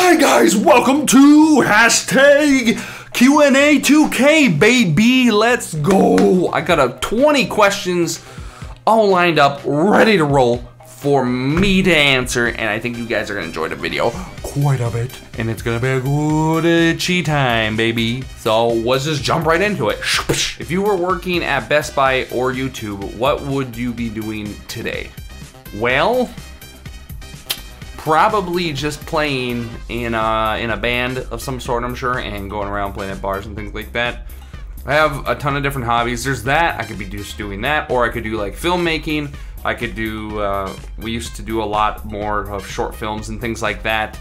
Hi guys, welcome to hashtag Q&A 2K, baby. Let's go. I got a 20 questions all lined up, ready to roll for me to answer, and I think you guys are gonna enjoy the video quite a bit, and it's gonna be a good itchy time, baby. So let's just jump right into it. If you were working at Best Buy or YouTube, what would you be doing today? Well, probably just playing in a band of some sort, I'm sure, and going around playing at bars and things like that. I have a ton of different hobbies. There's that. I could be just doing that, or I could do like filmmaking. I could do, we used to do a lot more of short films and things like that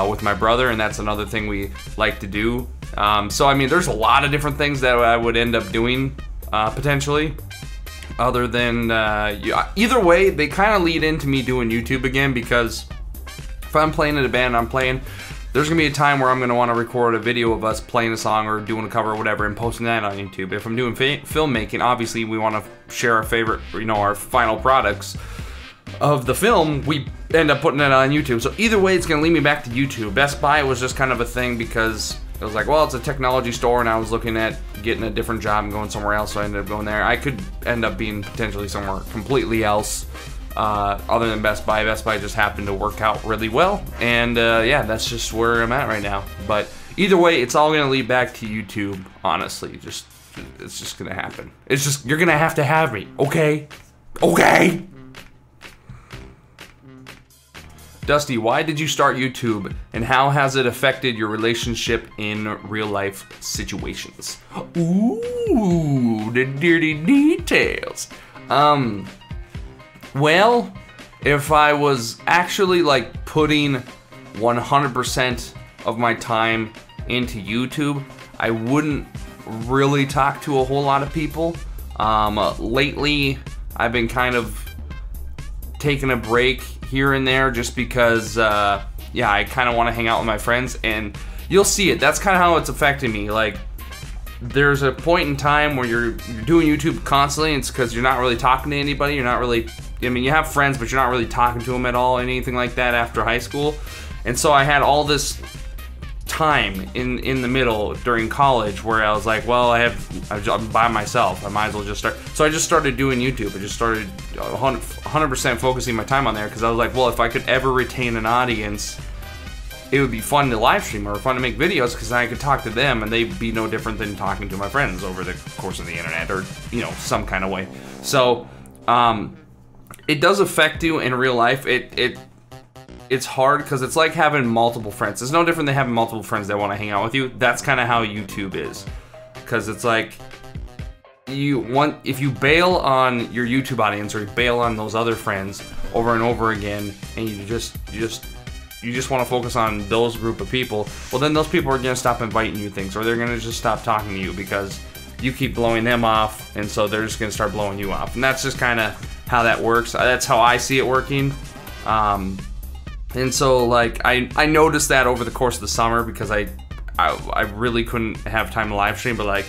with my brother, and that's another thing we like to do. So I mean, there's a lot of different things that I would end up doing potentially. Other than, either way, they kind of lead into me doing YouTube again, because if I'm playing in a band, there's gonna be a time where I'm gonna want to record a video of us playing a song or doing a cover or whatever and posting that on YouTube. If I'm doing filmmaking, obviously we want to share our favorite, our final products of the film. We end up putting it on YouTube. So either way, it's gonna lead me back to YouTube. Best Buy was just kind of a thing because it was like, well, it's a technology store, and I was looking at getting a different job and going somewhere else, so I ended up going there. I could end up being potentially somewhere completely else. Other than Best Buy. Best Buy just happened to work out really well, and yeah, that's just where I'm at right now. But either way, it's all gonna lead back to YouTube, honestly. It's just gonna happen. It's just, you're gonna have to have me, okay? Okay? Dusty, why did you start YouTube, and how has it affected your relationship in real life situations? Ooh, the dirty details. Well, if I was actually like putting 100% of my time into YouTube, I wouldn't really talk to a whole lot of people. Lately, I've been kind of taking a break here and there just because, yeah, I kind of want to hang out with my friends, and you'll see it. That's kind of how it's affecting me. Like, there's a point in time where you're doing YouTube constantly, and it's because you're not really talking to anybody. You're not really, I mean, you have friends, but you're not really talking to them at all, anything like that after high school. And so I had all this time in the middle during college where I was like, well, I'm by myself. I might as well just start. So I just started doing YouTube. I just started 100% focusing my time on there, because I was like, well, if I could ever retain an audience, it would be fun to live stream or fun to make videos, because I could talk to them and they'd be no different than talking to my friends over the course of the internet, or, some kind of way. So, it does affect you in real life. It's hard because it's like having multiple friends. It's no different than having multiple friends that want to hang out with you. That's kind of how YouTube is, because it's like if you bail on your YouTube audience, or you bail on those other friends over and over again, and you just want to focus on those group of people, well, then those people are going to stop inviting you things, or they're going to just stop talking to you because you keep blowing them off, and so they're just going to start blowing you off. And that's just kind of how that works. That's how I see it working. And so, like, I noticed that over the course of the summer, because I really couldn't have time to live stream. But like,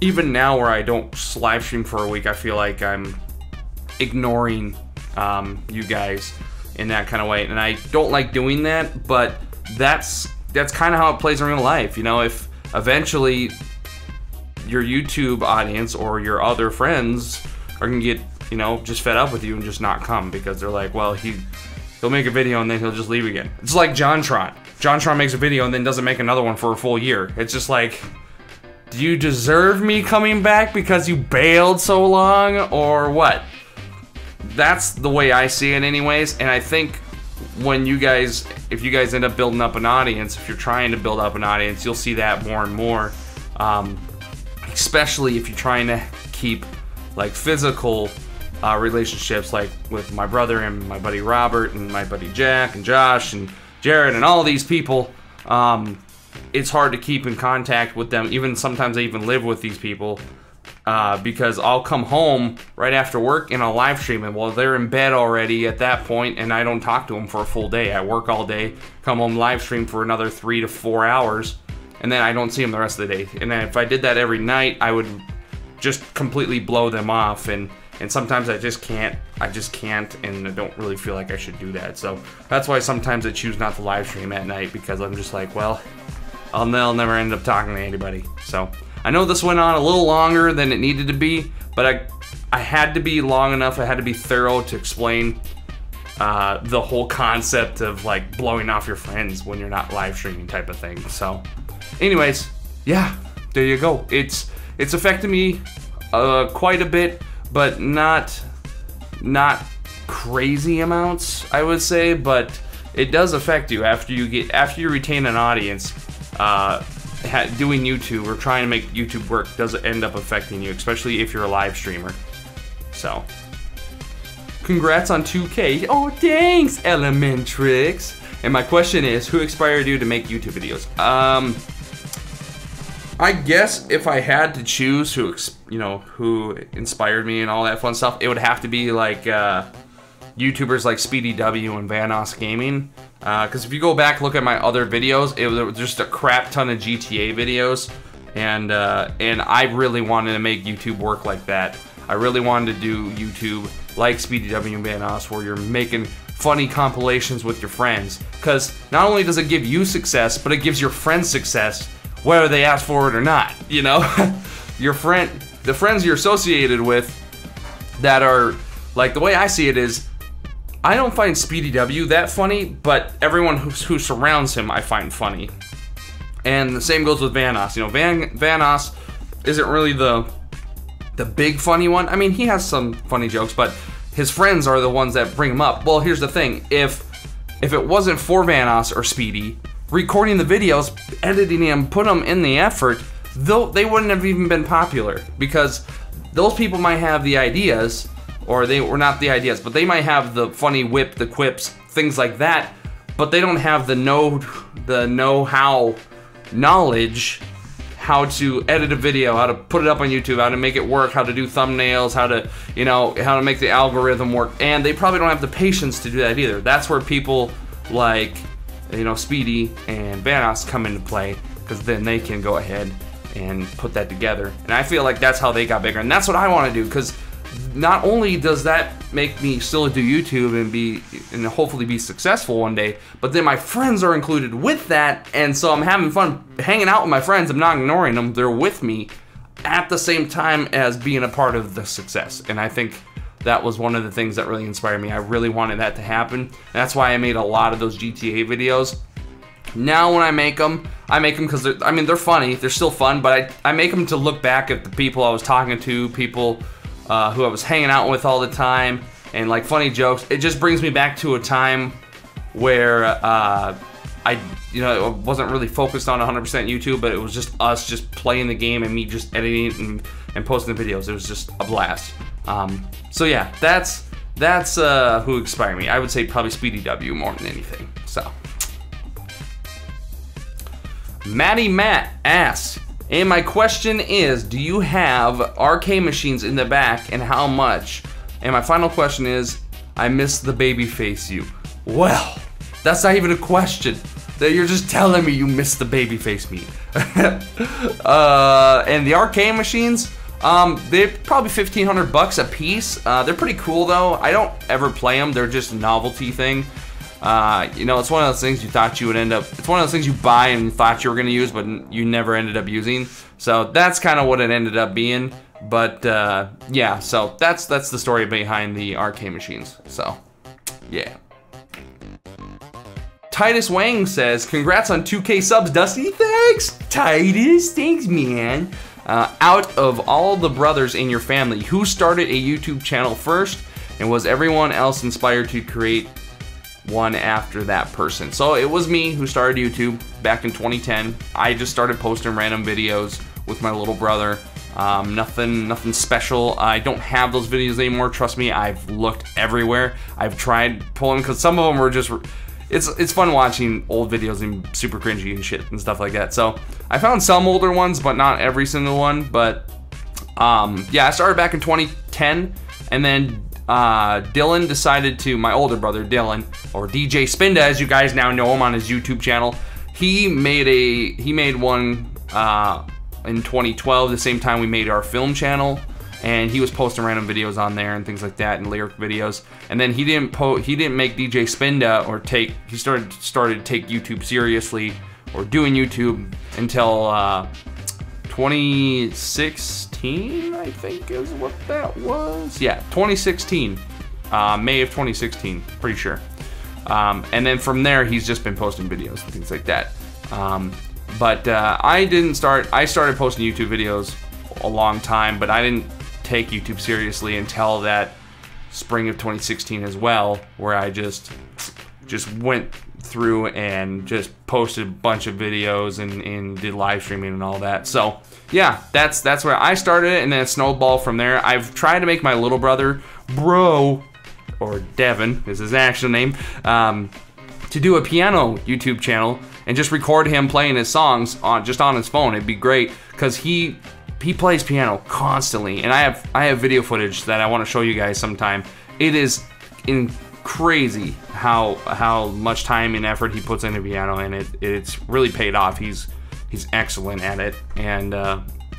even now where I don't live stream for a week, I feel like I'm ignoring you guys in that kind of way, and I don't like doing that. But that's kind of how it plays in real life. If eventually your YouTube audience or your other friends are gonna get just fed up with you and just not come, because they're like, well, he'll make a video and then he'll just leave again. It's like JonTron. JonTron makes a video and then doesn't make another one for a full year. It's just like, do you deserve me coming back because you bailed so long, or what? That's the way I see it anyways. And I think when if you guys end up building up an audience, if you're trying to build up an audience, you'll see that more and more. Especially if you're trying to keep like physical relationships, like with my brother and my buddy Robert and my buddy Jack and Josh and Jared and all these people. It's hard to keep in contact with them. Even sometimes I even live with these people, because I'll come home right after work and I'll live stream, and well, they're in bed already at that point, and I don't talk to them for a full day. I work all day, come home, live stream for another 3 to 4 hours, and then I don't see them the rest of the day. And then if I did that every night, I would just completely blow them off, and and sometimes I just can't, and I don't really feel like I should do that. So that's why sometimes I choose not to live stream at night, because I'm just like, well, I'll never end up talking to anybody. So I know this went on a little longer than it needed to be, but I had to be long enough, I had to be thorough to explain the whole concept of like blowing off your friends when you're not live streaming type of thing. So anyways, yeah, there you go. It's affected me quite a bit, but not crazy amounts, I would say, but it does affect you after you retain an audience. Doing YouTube or trying to make YouTube work does end up affecting you, especially if you're a live streamer. So congrats on 2K. Oh, thanks, Elementrix. And my question is, who inspired you to make YouTube videos? I guess if I had to choose who inspired me and all that fun stuff, it would have to be like YouTubers like Speedy W and Vanoss Gaming. Because if you go back, look at my other videos, it was just a crap ton of GTA videos, and I really wanted to make YouTube work like that. I really wanted to do YouTube like Speedy W and Vanoss, where you're making funny compilations with your friends. Because not only does it give you success, but it gives your friends success, whether they ask for it or not. You know, the friends you're associated with that are like, the way I see it is, I don't find Speedy W that funny, but everyone who surrounds him I find funny. And the same goes with Vanoss. You know, Vanoss isn't really the big funny one. I mean, he has some funny jokes, but his friends are the ones that bring him up. Well, here's the thing. If it wasn't for Vanoss or Speedy, recording the videos, editing them, put them in the effort, they wouldn't have even been popular. Because those people might have the ideas, or they were not the ideas, but they might have the funny whip, the quips, things like that, but they don't have the know-how knowledge, how to edit a video, how to put it up on YouTube, how to make it work, how to do thumbnails, how to make the algorithm work, and they probably don't have the patience to do that either. That's where people like, you know, Speedy and Vanoss come into play, because then they can go ahead and put that together. And I feel like that's how they got bigger, and that's what I want to do, because not only does that make me still do YouTube and hopefully be successful one day, but then my friends are included with that, and so I'm having fun hanging out with my friends. I'm not ignoring them. They're with me at the same time as being a part of the success. And I think that was one of the things that really inspired me. I really wanted that to happen. And that's why I made a lot of those GTA videos. Now when I make them because they're funny. They're still fun, but I make them to look back at the people I was talking to, people who I was hanging out with all the time, and like funny jokes. It just brings me back to a time where I wasn't really focused on 100% YouTube, but it was just us just playing the game and me just editing and posting the videos. It was just a blast. So yeah, that's who inspired me. I would say probably Speedy W more than anything. So Matty Matt asks, and my question is, do you have arcade machines in the back, and how much? And my final question is, I miss the baby face you. Well, that's not even a question. You're just telling me you miss the baby face me. And the arcade machines, they're probably $1,500 a piece. They're pretty cool though. I don't ever play them. They're just a novelty thing. You know, it's one of those things you thought you would end up, it's one of those things you buy and you thought you were going to use, but you never ended up using. So that's kind of what it ended up being. But yeah, so that's the story behind the arcade machines. So yeah. Titus Wang says, congrats on 2K subs, Dusty. Thanks, Titus. Thanks, man. Out of all the brothers in your family, who started a YouTube channel first, and was everyone else inspired to create one after that person? So it was me who started YouTube back in 2010. I just started posting random videos with my little brother. Nothing special. I don't have those videos anymore. Trust me, I've looked everywhere. I've tried pulling, because some of them were just, it's fun watching old videos and super cringy and shit and stuff like that. So I found some older ones, but not every single one. But yeah, I started back in 2010, and then Dylan decided to, my older brother Dylan, or DJ Spinda as you guys now know him on his YouTube channel, he made one in 2012, the same time we made our film channel, and he was posting random videos on there and things like that, and lyric videos. And then he didn't make DJ Spinda or he started to take YouTube seriously or doing YouTube until 2016, I think is what that was. Yeah, 2016, May of 2016, pretty sure. And then from there, he's just been posting videos and things like that. I started posting YouTube videos a long time, but I didn't take YouTube seriously until that spring of 2016 as well, where I just went through and just posted a bunch of videos and did live streaming and all that. So yeah, that's where I started it, and then it snowballed from there. I've tried to make my little brother, Bro, or Devin is his actual name, to do a piano YouTube channel and just record him playing his songs on his phone. It'd be great, because he plays piano constantly, and I have video footage that I want to show you guys sometime. It is crazy how much time and effort he puts into piano, and it's really paid off. He's excellent at it, and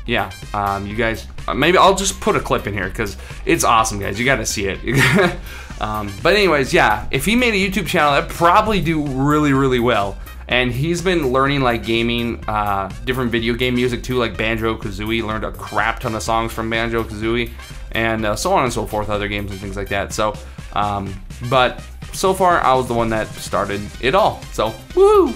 yeah, you guys, maybe I'll just put a clip in here because it's awesome, guys. You got to see it. But anyways, yeah, if he made a YouTube channel, that'd probably do really well. And he's been learning like gaming, different video game music too, like Banjo-Kazooie. Learned a crap ton of songs from Banjo-Kazooie, and so on and so forth, other games and things like that. So, but so far I was the one that started it all. So, woo!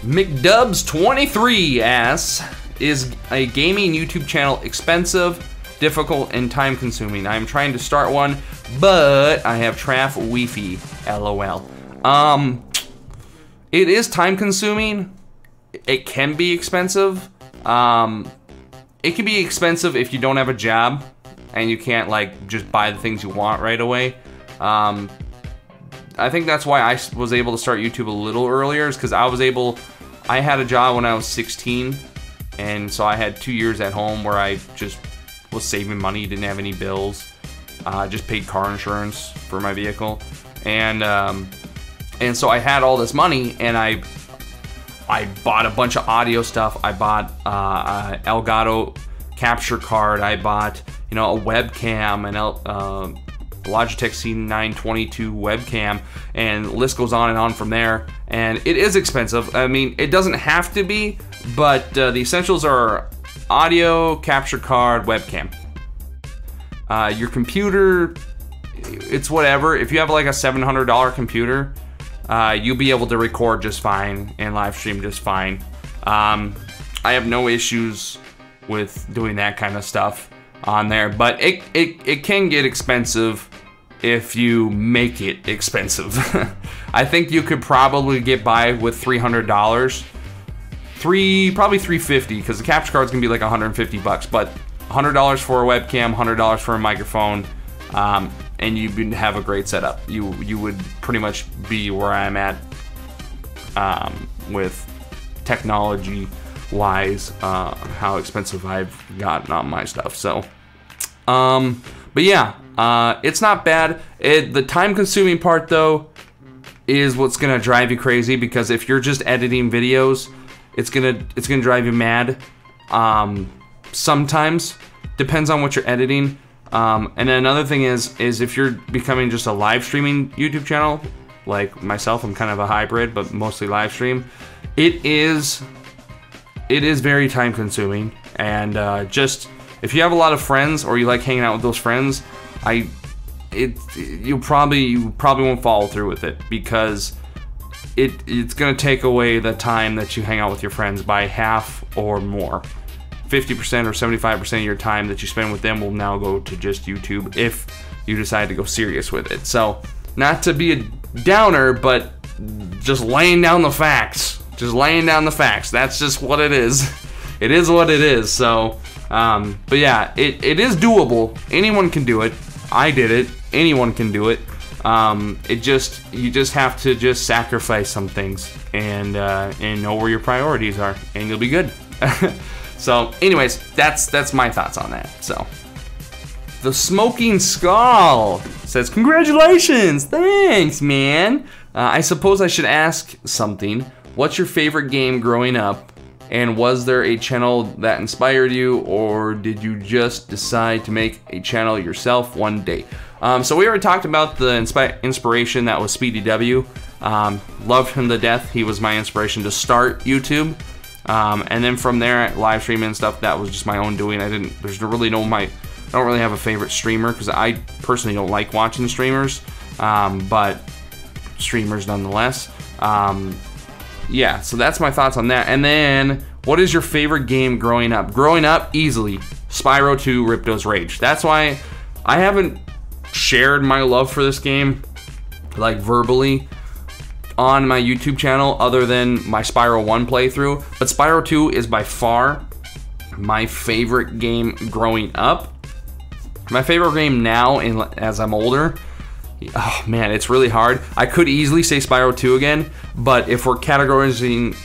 McDubs23 asks, is a gaming YouTube channel expensive, difficult, and time consuming? I'm trying to start one, but I have Traf Wi-Fi, LOL. It is time consuming. It can be expensive. It can be expensive if you don't have a job and you can't like just buy the things you want right away. I think that's why I was able to start YouTube a little earlier, is because I had a job when I was 16, and so I had 2 years at home where I just was saving money, didn't have any bills, just paid car insurance for my vehicle, and so I had all this money, and I bought a bunch of audio stuff. I bought Elgato capture card. I bought, you know, a webcam, and Logitech C922 webcam, and the list goes on and on from there. And it is expensive. I mean, it doesn't have to be, but the essentials are audio, capture card, webcam. Your computer, it's whatever. If you have like a $700 computer, you'll be able to record just fine and live stream just fine. I have no issues with doing that kind of stuff on there, but it can get expensive if you make it expensive. I think you could probably get by with $300, probably $350, because the capture card's gonna be like $150, but $100 for a webcam, $100 for a microphone, and you would have a great setup. You would pretty much be where I'm at with technology wise, how expensive I've gotten on my stuff. So, but yeah, it's not bad. The time consuming part though is what's gonna drive you crazy, because if you're just editing videos, it's gonna drive you mad. Sometimes, depends on what you're editing. And then another thing is if you're becoming just a live streaming YouTube channel, like myself, I'm kind of a hybrid, but mostly live stream. It is very time consuming, and just if you have a lot of friends or you like hanging out with those friends, you probably won't follow through with it, because it's gonna take away the time that you hang out with your friends by half or more. 50% or 75% of your time that you spend with them will now go to just YouTube if you decide to go serious with it. So, not to be a downer, but just laying down the facts. Just laying down the facts. That's just what it is. It is what it is. So, but yeah, it is doable. Anyone can do it. I did it. Anyone can do it. You just have to just sacrifice some things and know where your priorities are, and you'll be good. So, anyways, that's my thoughts on that. So, the Smoking Skull says, "Congratulations, thanks, man. I suppose I should ask something. What's your favorite game growing up, And was there a channel that inspired you, or did you just decide to make a channel yourself one day? So we already talked about the inspiration that was Speedy W. Loved him to death. He was my inspiration to start YouTube. And then from there, live streaming and stuff, that was just my own doing. I don't really have a favorite streamer because I personally don't like watching streamers, but streamers nonetheless. Yeah, so that's my thoughts on that. And then, what is your favorite game growing up? Growing up, easily, Spyro 2 Ripto's Rage. That's why I haven't shared my love for this game, like verbally, on my YouTube channel other than my Spyro 1 playthrough. But Spyro 2 is by far my favorite game growing up. My favorite game now, as I'm older, oh man, it's really hard. I could easily say Spyro 2 again, but if we're categorizing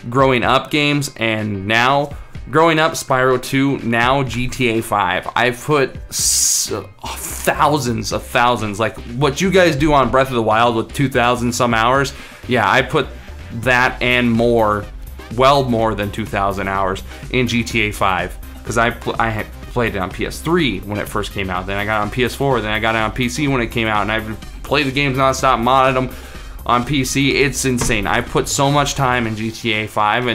growing up games and now, growing up Spyro 2, now GTA 5. I've put thousands of thousands, like what you guys do on Breath of the Wild with 2,000 some hours. Yeah, I put that and more, well more than 2,000 hours in GTA 5 because I had played it on PS3 when it first came out. Then I got it on PS4. Then I got it on PC when it came out, and I've played the games nonstop, modded them on PC. It's insane. I put so much time in GTA 5,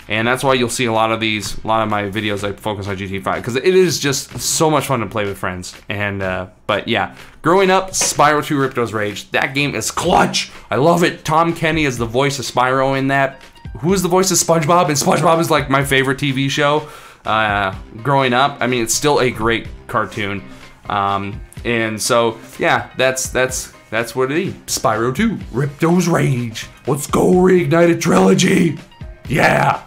and that's why you'll see a lot of my videos I focus on GTA 5 because it is just so much fun to play with friends. And but yeah, growing up, Spyro 2 Ripto's Rage. That game is clutch. I love it. Tom Kenny is the voice of Spyro in that. Who's the voice of SpongeBob? And SpongeBob is like my favorite TV show. Growing up, I mean, it's still a great cartoon. And so yeah, that's what it is. Spyro 2 Ripto's Rage. Let's go, Reignited Trilogy. Yeah.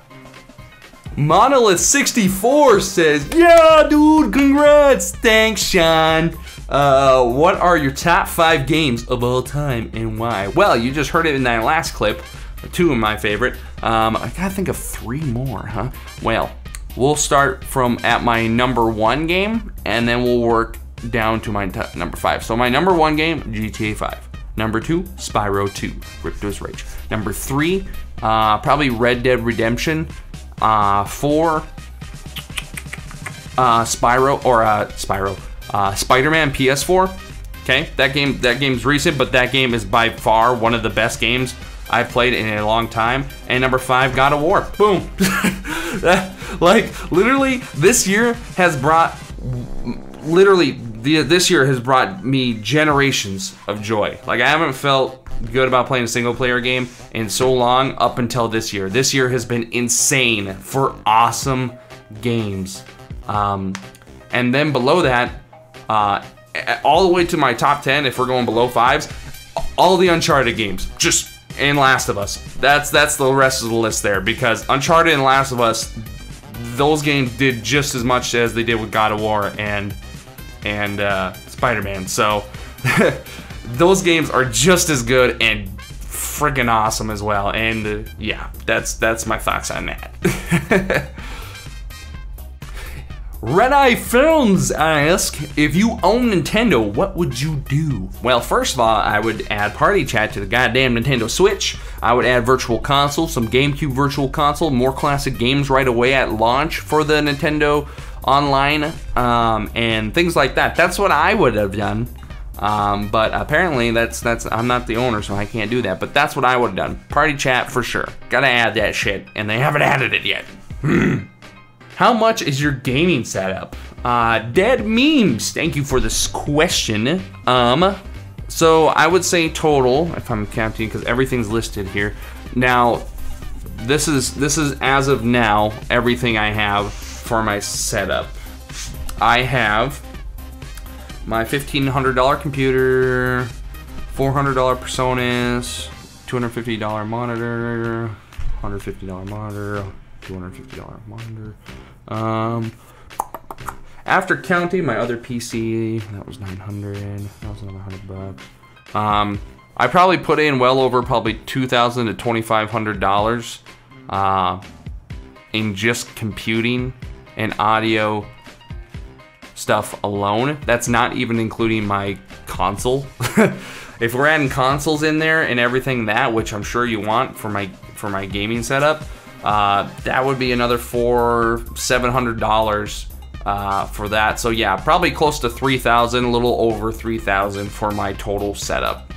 Monolith 64 says, yeah, dude, congrats. Thanks, Sean. What are your top 5 games of all time and why? Well, you just heard it in that last clip. 2 of my favorite. I gotta think of 3 more, huh? Well, we'll start from at my number 1 game, and then we'll work down to my number 5. So my number 1 game, GTA 5. Number 2, Spyro 2, Ripto's Rage. Number 3, probably Red Dead Redemption. 4, Spider-Man PS4. Okay, that game's recent, but that game is by far one of the best games I've played in a long time. And number 5, God of War. Boom. Like literally, this year has brought me generations of joy. Like I haven't felt good about playing a single player game in so long up until this year. This year has been insane for awesome games. And then below that, all the way to my top 10, if we're going below 5s, all the Uncharted games, just and Last of Us. That's the rest of the list there, because Uncharted and Last of Us, those games did just as much as they did with God of War and Spider-Man. So those games are just as good and freaking awesome as well. And yeah, that's my thoughts on that. Red Eye Films asks, if you own Nintendo, what would you do? Well, first of all, I would add Party Chat to the goddamn Nintendo Switch. I would add Virtual Console, some GameCube Virtual Console, more classic games right away at launch for the Nintendo Online, and things like that. That's what I would have done. But apparently that's I'm not the owner, so I can't do that. But that's what I would have done. Party Chat for sure. Gotta add that shit, and they haven't added it yet. How much is your gaming setup? Dead Memes, thank you for this question. So I would say total, if I'm counting, because everything's listed here. Now, this is as of now everything I have for my setup. I have my $1,500 computer, $400 PreSonus, $250 monitor, $150 monitor, $250 monitor. After counting my other PC, that was $900. That was another $100. I probably put in well over probably $2,000 to $2,500 in just computing and audio stuff alone. That's not even including my console. If we're adding consoles in there and everything that, which I'm sure you want for my gaming setup, that would be another $700 for that. So yeah, probably close to 3,000, a little over 3,000 for my total setup.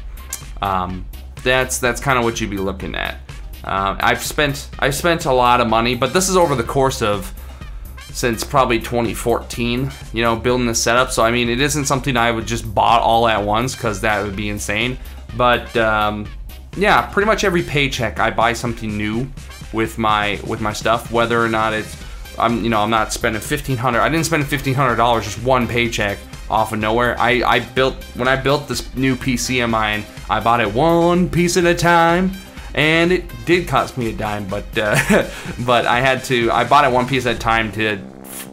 That's kind of what you'd be looking at. I've spent a lot of money, but this is over the course of since probably 2014, you know, building this setup. So I mean, it isn't something I would just bought all at once, because that would be insane. But yeah, pretty much every paycheck I buy something new with my stuff, whether or not it's I'm not spending $1,500. I didn't spend $1,500 just one paycheck off of nowhere. when I built this new PC of mine, I bought it one piece at a time. And it did cost me a dime, but but I bought it one piece at a time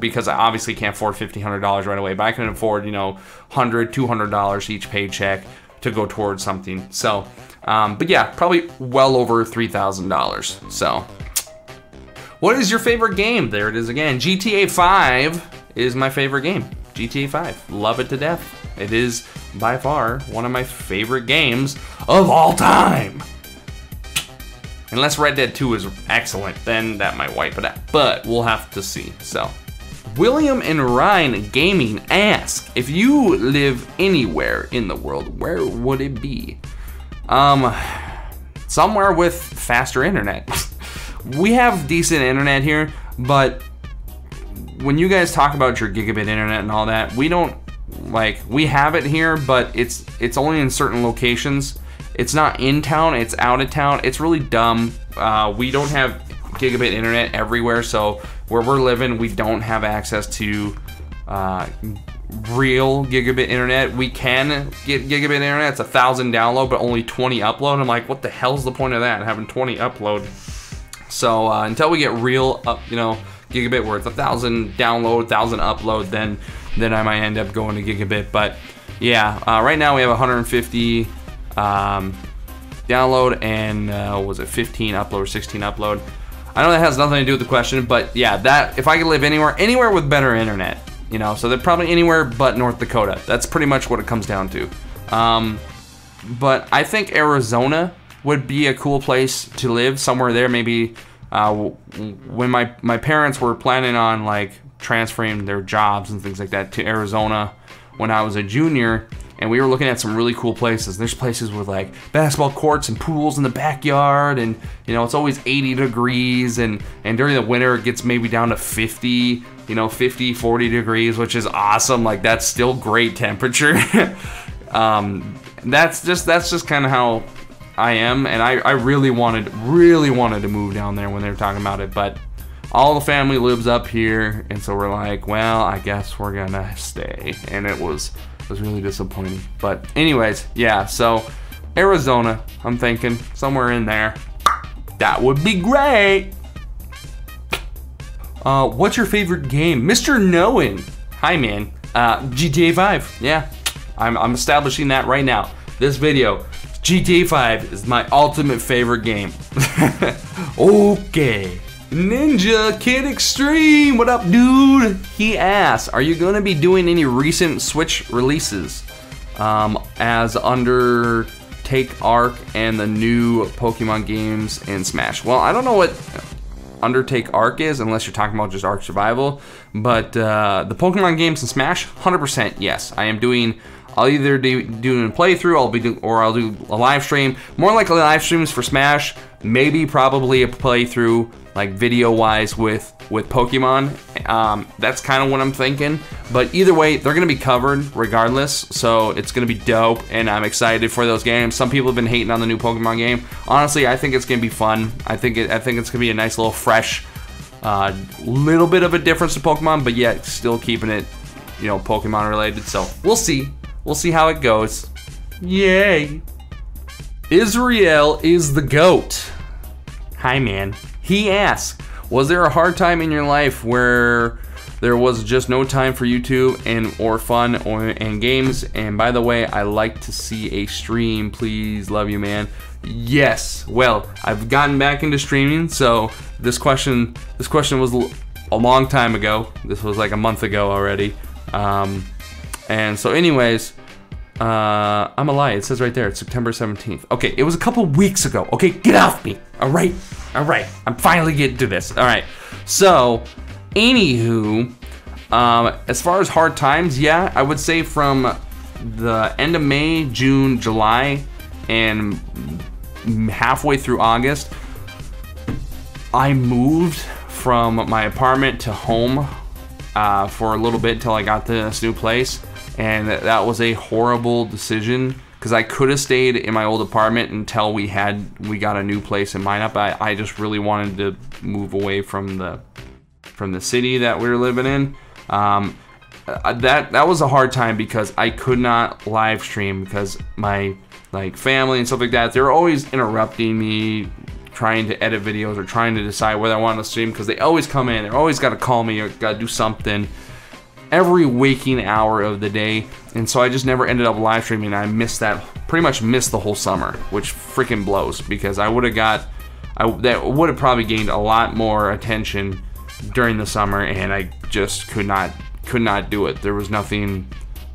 because I obviously can't afford $1,500 right away, but I can afford, you know, $100, $200 each paycheck to go towards something. So, but yeah, probably well over $3,000. So, what is your favorite game? There it is again. GTA 5 is my favorite game. GTA 5, love it to death. It is by far one of my favorite games of all time. Unless Red Dead 2 is excellent, then that might wipe it out. But we'll have to see. So, William and Ryan Gaming ask, if you live anywhere in the world, where would it be? Somewhere with faster internet. We have decent internet here, but when you guys talk about your gigabit internet and all that, we don't, like, we have it here, but it's only in certain locations. It's not in town, it's out of town. It's really dumb. We don't have gigabit internet everywhere, so where we're living, we don't have access to real gigabit internet. We can get gigabit internet. It's 1,000 download, but only 20 upload. I'm like, what the hell's the point of that? Having 20 upload. So until we get real, gigabit where it's 1,000 download, 1,000 upload, then I might end up going to gigabit. But yeah, right now we have 150. Download and was it 15 upload or 16 upload? I know that has nothing to do with the question, but yeah, that if I could live anywhere with better internet, you know, so they're probably anywhere but North Dakota. That's pretty much what it comes down to. But I think Arizona would be a cool place to live, somewhere there. Maybe when my parents were planning on like transferring their jobs and things like that to Arizona when I was a junior, and we were looking at some really cool places. There's places with like basketball courts and pools in the backyard, and you know, it's always 80 degrees, and during the winter it gets maybe down to 50, 50, 40 degrees, which is awesome. Like, that's still great temperature. That's just kind of how I am, and I really wanted to move down there when they were talking about it, but all the family lives up here, and so we're like, well, I guess we're gonna stay, and it was really disappointing. But anyways, yeah, so Arizona, I'm thinking somewhere in there. That would be great. What's your favorite game? Mr. Knowin. Hi, man. GTA 5. Yeah, I'm establishing that right now. This video, GTA 5 is my ultimate favorite game. Okay. Ninja Kid Extreme, what up, dude? He asks, are you gonna be doing any recent Switch releases as Undertake Arc and the new Pokemon games in Smash? Well, I don't know what Undertake Arc is, unless you're talking about just Arc Survival, but the Pokemon games in Smash, 100% yes. I'll either do a playthrough, or I'll do a live stream. More likely live streams for Smash, maybe probably a playthrough, like video-wise with Pokemon. That's kind of what I'm thinking. But either way, they're gonna be covered regardless, so it's gonna be dope, and I'm excited for those games. Some people have been hating on the new Pokemon game. Honestly, I think it's gonna be fun. I think it's gonna be a nice little fresh, little bit of a difference to Pokemon, but yet still keeping it, Pokemon related. So we'll see. We'll see how it goes. Yay! Israel is the GOAT. Hi, man. He asks, was there a hard time in your life where there was just no time for YouTube or fun and games? And by the way, I like to see a stream, please. Love you, man. Yes. Well, I've gotten back into streaming, so this question was a long time ago. This was like a month ago already. And so anyways, I'm a lie. It says right there, it's September 17th. Okay, it was a couple weeks ago. Okay, get off me. All right. I'm finally getting to this. All right. So, anywho, as far as hard times, yeah, I would say from the end of May, June, July, and halfway through August, I moved from my apartment to home for a little bit until I got to this new place, and that was a horrible decision because I could have stayed in my old apartment until we got a new place in Minot. But I just really wanted to move away from the city that we were living in. That was a hard time because I could not live stream because my family and stuff like that, they were always interrupting me, trying to edit videos or trying to decide whether I wanted to stream because they always come in, they always got to call me or got to do something every waking hour of the day, and so I just never ended up live streaming. I pretty much missed the whole summer, which freaking blows because that would have probably gained a lot more attention during the summer, and I just could not do it. There was nothing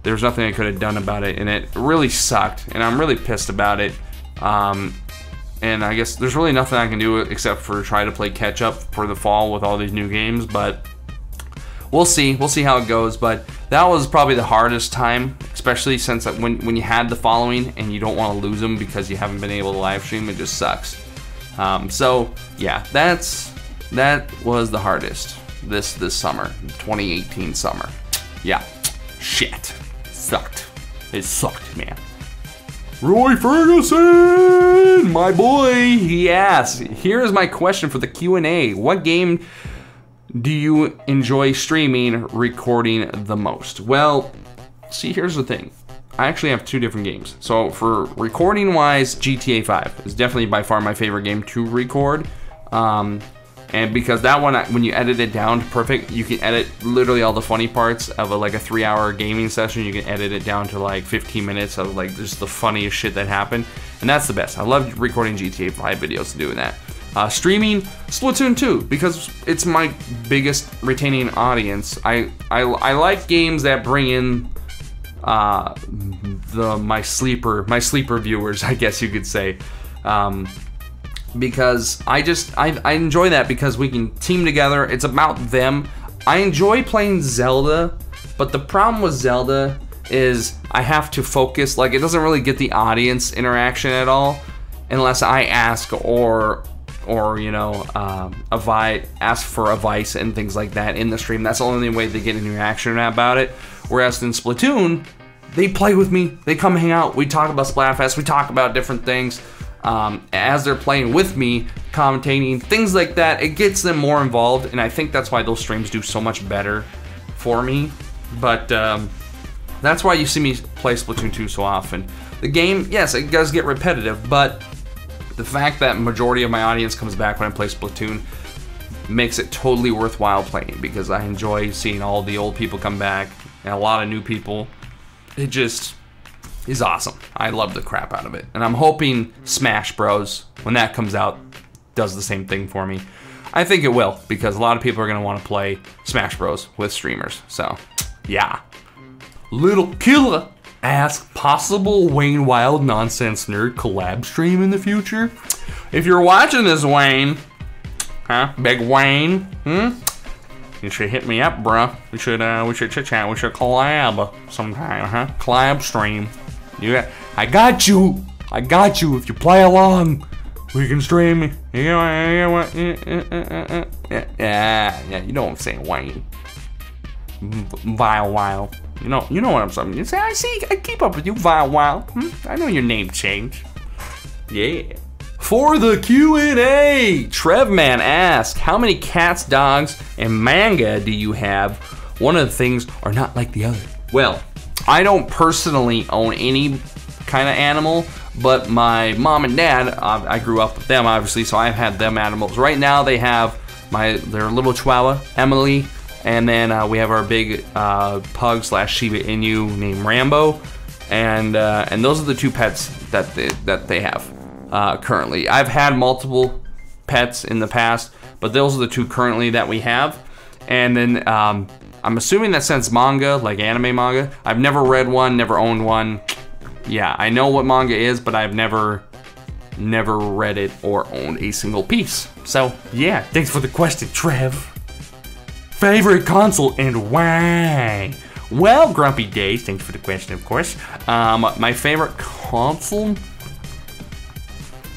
I could have done about it, and it really sucked, and I'm really pissed about it. And I guess there's really nothing I can do except for try to play catch up for the fall with all these new games, but we'll see how it goes. But that was probably the hardest time, especially since when you had the following and you don't want to lose them because you haven't been able to live stream, it just sucks. So yeah, that was the hardest this summer, 2018 summer. Yeah, shit, it sucked, man. Roy Ferguson, my boy, he asks, here's my question for the Q&A. What game do you enjoy streaming, recording the most? Well, see, here's the thing. I actually have two different games. So for recording wise, GTA 5 is definitely by far my favorite game to record. And because that one, when you edit it down to perfect, you can edit literally all the funny parts of a 3-hour gaming session. You can edit it down to 15 minutes of just the funniest shit that happened. And that's the best. I love recording GTA 5 videos and doing that. Streaming Splatoon 2 because it's my biggest retaining audience. I like games that bring in my sleeper viewers, I guess you could say. Because I enjoy that because we can team together. It's about them. I enjoy playing Zelda, but the problem with Zelda is I have to focus. It doesn't really get the audience interaction at all unless I ask or ask for advice and things like that in the stream. That's the only way they get an interaction about it. Whereas in Splatoon, they play with me. They come hang out. We talk about Splatfest. We talk about different things. As they're playing with me, commentating, things like that, it gets them more involved, and I think that's why those streams do so much better for me. But that's why you see me play Splatoon 2 so often. The game, yes, it does get repetitive, but the fact that majority of my audience comes back when I play Splatoon makes it totally worthwhile playing because I enjoy seeing all the old people come back and a lot of new people. It just is awesome. I love the crap out of it. And I'm hoping Smash Bros, when that comes out, does the same thing for me. I think it will, because a lot of people are going to want to play Smash Bros with streamers. So, yeah. Little Killer asks, possible Wayne Wild Nonsense Nerd collab stream in the future? If you're watching this, Wayne, Big Wayne, you should hit me up, bruh. We should chit-chat. We should collab sometime, Collab stream. I got you. If you play along, we can stream. Yeah, you know what I'm saying, Wayne. Vile. You know what I'm saying. You say, I keep up with you, Vile. I know your name change. Yeah. For the Q&A, Trevman asks, how many cats, dogs, and manga do you have? One of the things are not like the other. Well, I don't personally own any kind of animal, but my mom and dad, I grew up with them, obviously, so I've had them animals. Right now, they have their little Chihuahua, Emily, and then we have our big pug / Shiba Inu named Rambo, and those are the two pets that they have currently. I've had multiple pets in the past, but those are the two currently that we have. And then I'm assuming that since manga, like anime manga, I've never read one, never owned one. Yeah, I know what manga is, but I've never never read it or owned a single piece. So yeah, thanks for the question, Trev. Favorite console and why? Well, Grumpy Days, thanks for the question, of course. My favorite console?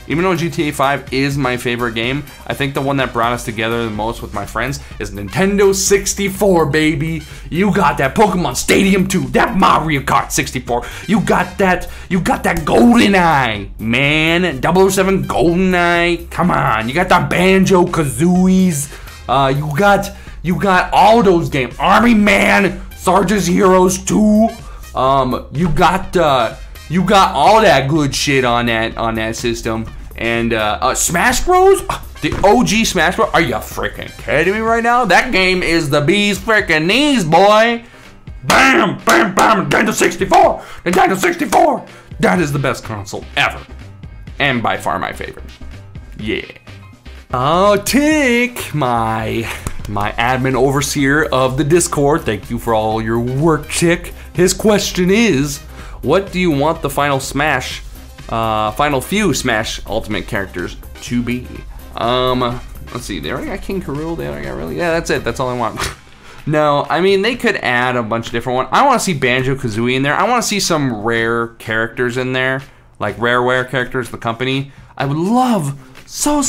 Even though GTA 5 is my favorite game, I think the one that brought us together the most with my friends is Nintendo 64, baby. You got that Pokemon Stadium 2, that Mario Kart 64. You got that GoldenEye, man. 007 GoldenEye. Come on, you got that Banjo-Kazooies. You got all those games. Army Man, Sergeant's Heroes 2. You got all that good shit on that system. And Smash Bros, the OG Smash Bros. Are you freaking kidding me right now? That game is the bee's freaking knees, boy. Bam, bam, bam. Nintendo 64, Nintendo 64. That is the best console ever, and by far my favorite. Yeah. Oh, Tick, my admin overseer of the Discord. Thank you for all your work, Tick. His question is, what do you want the final few Smash Ultimate characters to be? Let's see, they already got King K. Rool, they already got Ridley. Yeah, that's it, that's all I want. No, I mean, they could add a bunch of different ones. I want to see Banjo-Kazooie in there. I want to see some rare characters in there, like Rareware characters, the company. I would love, so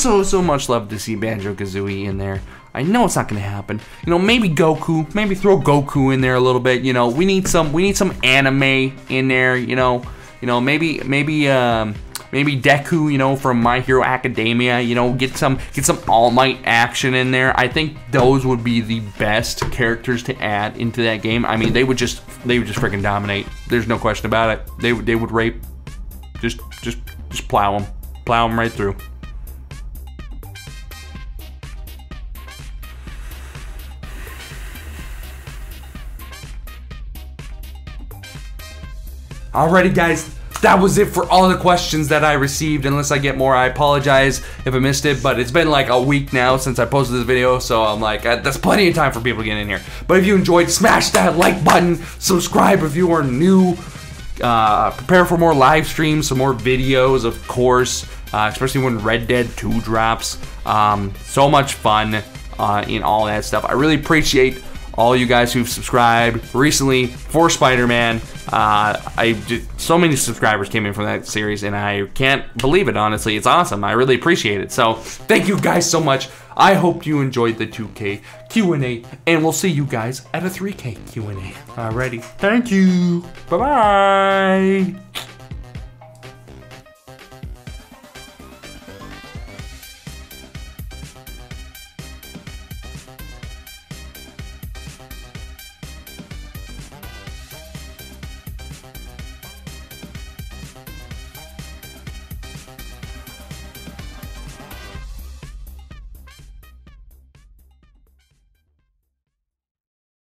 much love to see Banjo-Kazooie in there. I know it's not gonna happen. You know, maybe Goku. Maybe throw Goku in there a little bit. You know, we need some anime in there. You know, maybe Deku. You know, from My Hero Academia. You know, get some All Might action in there. I think those would be the best characters to add into that game. I mean, they would just freaking dominate. There's no question about it. They would rape. Just plow them right through. Alrighty guys, that was it for all the questions that I received. Unless I get more, I apologize if I missed it, but it's been like a week now since I posted this video, so I'm like, that's plenty of time for people to get in here. But if you enjoyed, smash that like button, subscribe if you are new, prepare for more live streams, some more videos, of course, especially when Red Dead 2 drops. So much fun in all that stuff. I really appreciate all you guys who've subscribed recently for Spider-Man. So many subscribers came in from that series, and I can't believe it, honestly. It's awesome. I really appreciate it. So thank you guys so much. I hope you enjoyed the 2K Q&A, and we'll see you guys at a 3K Q&A. Alrighty. Thank you. Bye-bye.